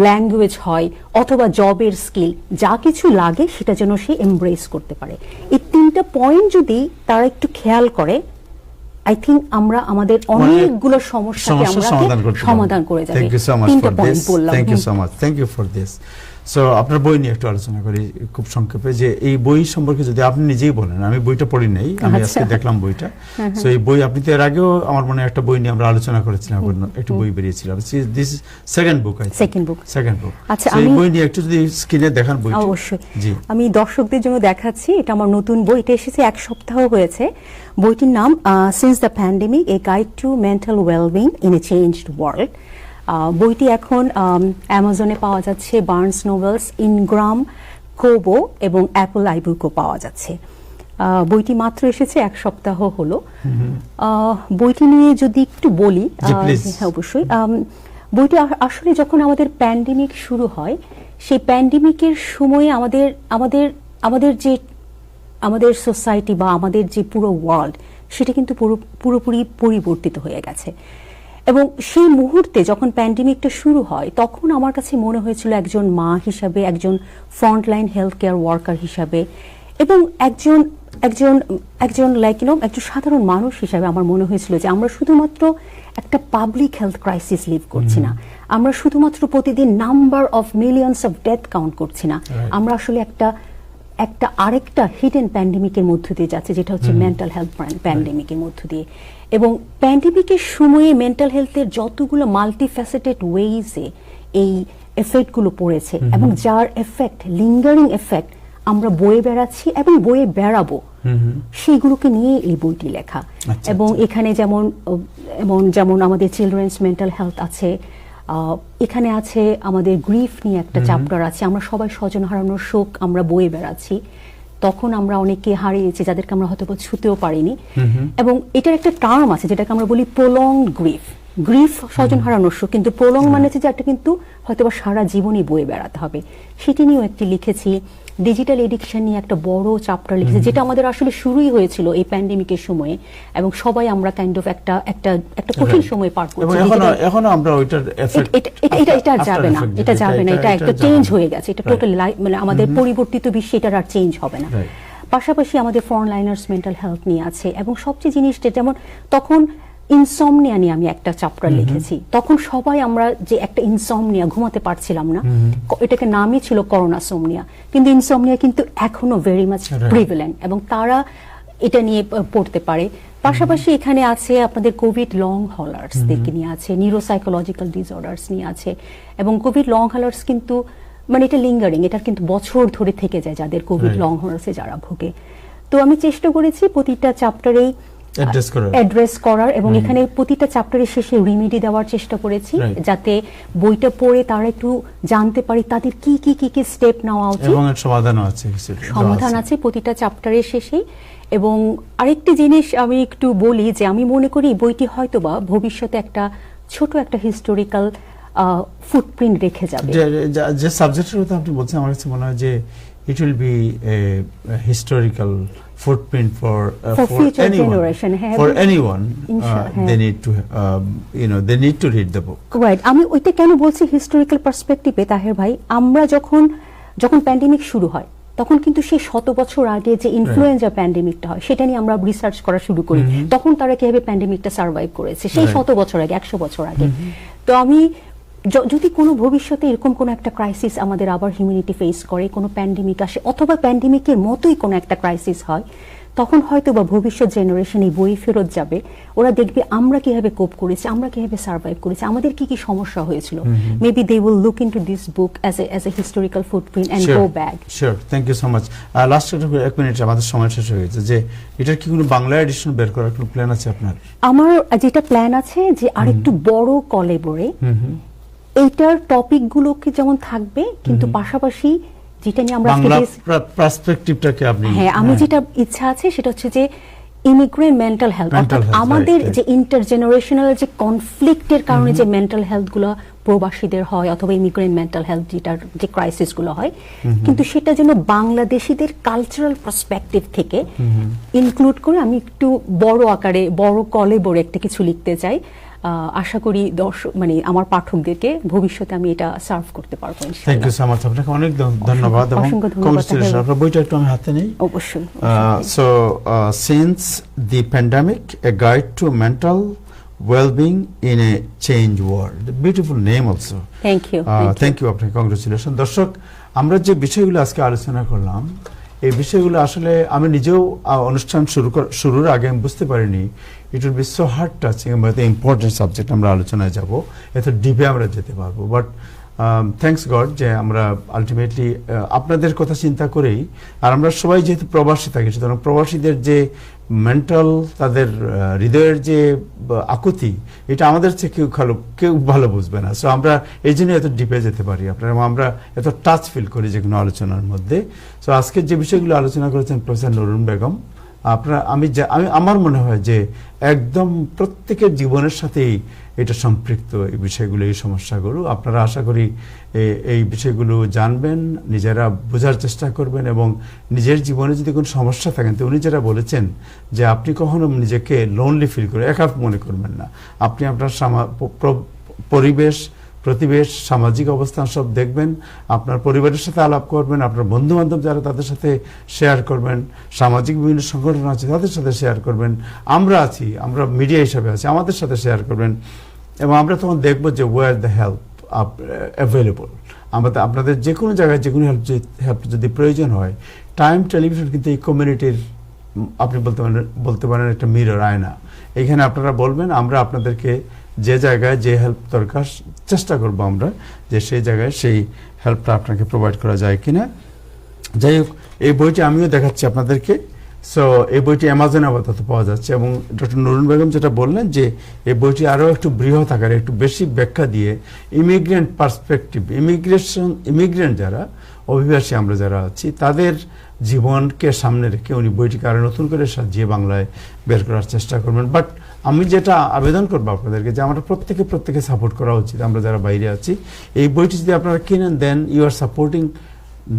ল্যাঙ্গুয়েজ হয় অথবা জবের স্কিল, যা কিছু লাগে সেটা যেন সে এমব্রেস করতে পারে। এই তিনটা পয়েন্ট যদি তারা একটু খেয়াল করে, আই থিঙ্ক আমরা আমাদের অনেকগুলো সমস্যাকে আমরা সমাধান করে যাবে। তিনটা পয়েন্ট বললাম। Thank you so much, thank you for this. So আপনার বই নিয়ে একটু আলোচনা করি খুব সংক্ষেপে, যে এই বই সম্পর্কে যদি আপনি নিজেই বলেন। আমি বইটা পড়ি নাই, আমি আজকে দেখলাম বইটা। সো এই বই আপনি তো এর আগেও আমার মনে একটা বই নিয়ে আমরা আলোচনা করেছিলাম, একটা বই বেরিয়েছিল, দিস সেকেন্ড বুক। আচ্ছা, এই বই নিয়ে একটু যদি স্ক্রিনে দেখান বইটা। অবশ্যই, আমি দর্শকদের জন্য দেখাচ্ছি। এটা আমার নতুন বই, এটা এসেছে 1 সপ্তাহ হয়েছে। বইটির নাম since the pandemic, a guide to mental wellbeing in a changed world. বইটি এখন অ্যামাজনে পাওয়া যাচ্ছে, বার্নস নোবেলস, ইনগ্রাম, কোবো এবং অ্যাপল আইবুকও পাওয়া যাচ্ছে। বইটি মাত্র এসেছে, 1 সপ্তাহ হলো। বইটি নিয়ে যদি একটু বলি, অবশ্যই। বইটি আসলে যখন আমাদের প্যান্ডেমিক শুরু হয়, সেই প্যান্ডেমিকের সময়ে আমাদের সোসাইটি বা আমাদের যে পুরো ওয়ার্ল্ড, সেটা কিন্তু পুরোপুরি পরিবর্তিত হয়ে গেছে। এবং সেই মুহূর্তে যখন প্যান্ডেমিকটা শুরু হয়, তখন আমার কাছে মনে হয়েছিল একজন মা হিসাবে, একজন ফ্রন্টলাইন হেলথ কেয়ার ওয়ার্কার হিসাবে, এবং একজন একজন সাধারণ মানুষ হিসাবে আমার মনে হয়েছিল যে আমরা শুধুমাত্র একটা পাবলিক হেলথ ক্রাইসিস লিভ করছি না, আমরা শুধুমাত্র প্রতিদিন number of millions of death count করছি না, আমরা আসলে আরেকটা হিডেন প্যান্ডেমিকের মধ্য দিয়ে যাচ্ছে, যেটা হচ্ছে মেন্টাল হেলথ প্যান্ডেমিকের মধ্য দিয়ে। এবং প্যান্ডেমিকের সময়ে মেন্টাল হেলথের যতগুলো মাল্টিফ্যাসেটেড ওয়েজে এই এফেক্টগুলো পড়েছে, এবং যার এফেক্ট, লিঙ্গারিং এফেক্ট আমরা বয়ে বেড়াচ্ছি এবং বয়ে বেড়াবো, সেইগুলোকে নিয়ে এই বইটি লেখা। এবং এখানে যেমন আমাদের চিলড্রেন্স মেন্টাল হেলথ আছে, এখানে আছে আমাদের গ্রিফ নিয়ে একটা চ্যাপ্টার আছে। আমরা সবাই স্বজন হারানোর শোক আমরা বয়ে বেড়াচ্ছি, তখন আমরা অনেকে হারিয়েছি যাদেরকে আমরা হয়তো ছুতেও পারিনি। এবং এটার একটা টার্ম আছে যেটাকে আমরা বলি প্রলংড গ্রিফ, স্বজন হারানোর শোক, কিন্তু প্রলং মানে হচ্ছে যে একটা কিন্তু হয়তো সারা জীবনই বয়ে বেড়াতে হবে। সেটি নিয়েও একটি লিখেছি। ডিজিটাল এডিকশন নিয়ে একটা বড় চ্যাপ্টার লিখেছি, যেটা আমাদের আসলে শুরুই হয়েছিল এই প্যান্ডেমিকের সময়ে, এবং সবাই আমরা কাইন্ড অফ একটা কঠিন সময় পার করছি। এখন আমরা ওইটার এফেক্ট, এটা যাবে না, এটা একটা চেঞ্জ হয়ে গেছে, এটা টোটাল মানে আমাদের পরিবর্তিত বিশ্বে এটা আর চেঞ্জ হবে না। পাশাপাশি আমাদের ফ্রন্টলাইনার্স মেন্টাল হেলথ নিয়ে আছে, এবং সবচেয়ে জিনিসটা যেমন তখন ইনসমনিয়া নিয়ে আমি একটা চ্যাপ্টার লিখেছি। তখন সবাই আমরা যে একটা ইনসমনিয়া, ঘুমাতে পারছিলাম না, এটাকে নামই ছিল করোনাসোমনিয়া, কিন্তু ইনসমনিয়া কিন্তু এখনো ভেরি মাচ প্রিভ্যালেন্ট, এবং তারা এটা নিয়ে পড়তে পারে। পাশাপাশি এখানে আছে আপনাদের কোভিড লং হলার্স দেখে নিয়ে আছে, নিউরোসাইকোলজিক্যাল ডিসঅর্ডার্স নিয়ে আছে। এবং কোভিড লং হলার্স কিন্তু মানে এটা লিঙ্গারিং, এটা কিন্তু বছর ধরে থেকে যায় যাদের কোভিড লং হলার্সে যারা ভোগে। তো আমি চেষ্টা করেছি প্রতিটা চ্যাপ্টারেই অ্যাড্রেস করার, এবং এখানে প্রতিটা চ্যাপ্টারের শেষে রিমেডি দেওয়ার চেষ্টা করেছি, যাতে বইটা পড়ে তারা একটু জানতে পারে তাদের কি কি কি কি স্টেপ নেওয়া উচিত, এবং সমাধান আছে প্রতিটা চ্যাপ্টারের শেষেই। এবং আরেকটি জিনিস আমি একটু বলি, যে আমি মনে করি বইটি হয়তোবা ভবিষ্যতে একটা ছোট একটা হিস্টোরিক্যাল ফুটপ্রিন্ট রেখে যাবে। যে সাবজেক্টের কথা আপনি বলছেন, আমার কাছে মনে হয় যে it will be a historical footprint for future generation. For anyone, they need to read the book. Right. আমি ওইটা কেন বলছি হিস্টোরিক্যাল পার্সপেক্টিভে, তাহের ভাই, আমরা যখন প্যান্ডেমিক শুরু হয়, তখন কিন্তু সেই 100 বছর আগে যে ইনফ্লুয়েঞ্জা প্যান্ডেমিকটা হয়, সেটা নিয়ে আমরা রিসার্চ করা শুরু করি। তখন তারা কিভাবে প্যান্ডেমিকটা সার্ভাইভ করেছে সেই 100 বছর আগে, 100 বছর আগে। তো আমি যদি কোনো ভবিষ্যতে এরকম কোনো একটা ক্রাইসিস আমাদের আবার হিউম্যানিটি ফেস করে, কোনো প্যান্ডেমিক আসে, অথবা প্যান্ডেমিকের মতোই কোনো একটা ক্রাইসিস হয়, তখন হয়তো বা ভবিষ্যৎ জেনারেশন এই বই ফেরত যাবে, ওরা দেখবে আমরা কিভাবে কোপ করেছি, আমরা কিভাবে সার্ভাইভ করেছি, আমাদের কি কি সমস্যা হয়েছিল। Maybe they will look into this book as a historical footprint and go back. Sure, thank you so much. Last এক মিনিট, আমাদের সময় শেষ হয়ে গেছে, যে এটার কি কোনো বাংলা এডিশন বের করার কোনো প্ল্যান আছে আপনার? আমার যেটা প্ল্যান আছে যে আরেকটু বড় কলেবরে এইটার টপিক গুলোকে যেমন থাকবে, কিন্তু পাশাপাশি যেটা নিয়ে আমরা পার্সপেক্টিভটাকে আপনি, হ্যাঁ, আমি যেটা ইচ্ছা আছে সেটা হচ্ছে যে ইমিগ্রেন্ট মেন্টাল হেলথ, অর্থাৎ আমাদের যে ইন্টারজেনারেশনাল যে কনফ্লিক্টের কারণে যে মেন্টাল হেলথ গুলো প্রবাসীদের হয় অথবা ইমিগ্রেন্ট মেন্টাল হেলথ যেটার যে ক্রাইসিস গুলো হয়, কিন্তু সেটা যেন বাংলাদেশিদের কালচারাল পার্সপেক্টিভ থেকে ইনক্লুড করে আমি একটু বড় আকারে বড় কলেবরে একটা কিছু লিখতে চাই। আশা করি দর্শক মানে আমার পাঠকদেরকে ভবিষ্যতে আমি এটা সার্ভ করতে পারবো ইনশাআল্লাহ। থ্যাংক ইউ সো মাচ, আপনাকে অনেক ধন্যবাদ এবং কংগ্রেচুলেশন। আপনার বইটা একটু আমি হাতে নেই। অবশ্যই। So since the pandemic, a guide to mental well-being in a changed world. Beautiful name also. Thank you. Thank you, আপনাকে কংগ্রেচুলেশন। দর্শক, আমরা যে বিষয়গুলো আজকে আলোচনা করলাম, এই বিষয়গুলো আসলে আমি নিজেও অনুষ্ঠান শুরুর আগে আমি বুঝতে পারিনি it will be so hard touching এবং ইম্পর্টেন্ট সাবজেক্ট আমরা আলোচনায় যাব, এত ডিপে আমরা যেতে পারবো। বাট থ্যাঙ্কস গড যে আমরা আলটিমেটলি আপনাদের কথা চিন্তা করেই, আর আমরা সবাই যেহেতু প্রবাসী থাকি, সুতরাং প্রবাসীদের যে মেন্টাল, তাদের হৃদয়ের যে আকুতি, এটা আমাদের চেয়ে কেউ ভালো বুঝবে না। সো আমরা এই জন্য এত ডিপে যেতে পারি আপনারা, আমরা এত টাচ ফিল করি যে কোনো আলোচনার মধ্যে। সো আজকের যে বিষয়গুলো আলোচনা করেছেন প্রফেসর নুরুন বেগম, আপনারা আমি আমার মনে হয় যে একদম প্রত্যেকের জীবনের সাথেই এটা সম্পৃক্ত এই বিষয়গুলো, এই সমস্যাগুলো। আপনারা আশা করি এই বিষয়গুলো জানবেন, নিজেরা বোঝার চেষ্টা করবেন এবং নিজের জীবনে যদি কোনো সমস্যা থাকেন, তো উনি যেটা বলেছেন যে আপনি কখনো নিজেকে লোনলি ফিল করে একা মনে করবেন না। আপনি আপনার পরিবেশ, প্রতিবেশ, সামাজিক অবস্থান সব দেখবেন, আপনার পরিবারের সাথে আলাপ করবেন, আপনার বন্ধু বান্ধব যারা তাদের সাথে শেয়ার করবেন, সামাজিক বিভিন্ন সংগঠন আছে তাদের সাথে শেয়ার করবেন, আমরা আছি, আমরা মিডিয়া হিসাবে আছি, আমাদের সাথে শেয়ার করবেন। এবং আমরা তখন দেখব যে ওয়ার দ্য হেল্প অ্যাভেলেবল। আমাদের আপনাদের যে কোনো জায়গায় যে কোনো হেল্প যদি প্রয়োজন হয়, টাইম টেলিভিশন কিন্তু এই কমিউনিটির আপনি বলতে পারেন একটা মিরর, আয়না। এখানে আপনারা বলবেন, আমরা আপনাদেরকে যে জায়গায় যে হেল্প দরকার চেষ্টা করব আমরা যে সেই জায়গায় সেই হেল্পটা আপনাকে প্রোভাইড করা যায় কিনা। যাই হোক, এই বইটি আমিও দেখাচ্ছি আপনাদেরকে। সো এই বইটি অ্যামাজনে আপাতত পাওয়া যাচ্ছে এবং ডক্টর নুরুন বেগম যেটা বললেন যে এই বইটি আরও একটু বৃহৎ আকারে একটু বেশি ব্যাখ্যা দিয়ে ইমিগ্রেন্ট পার্সপেক্টিভ, ইমিগ্রেন্ট যারা অভিবাসী আমরা যারা আছি তাদের জীবনকে সামনে রেখে উনি বইটিকে আরও নতুন করে সাজিয়ে বাংলায় বের করার চেষ্টা করবেন। বাট আমি যেটা আবেদন করবো আপনাদেরকে যে আমরা প্রত্যেকে সাপোর্ট করা উচিত, আমরা যারা বাইরে আছি। এই বইটি যদি আপনারা কিনেন, then you are supporting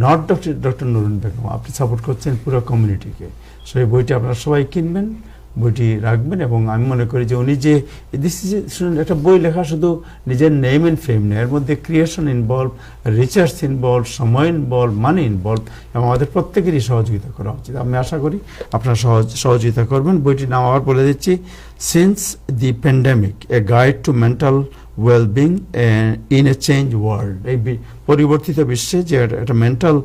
not doctor Nurun Begum, আপনি সাপোর্ট করছেন পুরো কমিউনিটিকে। সো এই বইটি আপনারা সবাই কিনবেন, বইটি রাখবেন। এবং আমি মনে করি যে উনি যে শুনুন, একটা বই লেখা শুধু নিজের নেম অ্যান্ড ফেম নেই, এর মধ্যে ক্রিয়েশন ইনভলভ, রিসার্চ ইনভলভ, সময় ইনভলভ, মানি ইনভলভ, এবং আমাদের প্রত্যেকেরই সহযোগিতা করা উচিত। আমি আশা করি আপনারা সহযোগিতা করবেন। বইটির নাম আবার বলে দিচ্ছি, since the pandemic, a guide to mental wellbeing in a change world. এই পরিবর্তিত বিশ্বে যে একটা মেন্টাল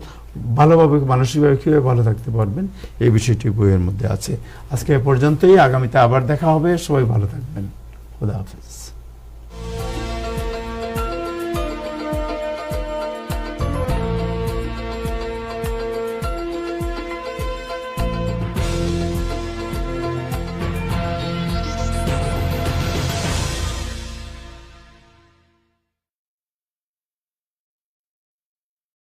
ভালোভাবে, মানসিকভাবে কীভাবে ভালো থাকতে পারবেন, এই বিষয়টি বইয়ের মধ্যে আছে। আজকে এ পর্যন্তই, আগামীতে আবার দেখা হবে। সবাই ভালো থাকবেন। খোদা হাফেজ।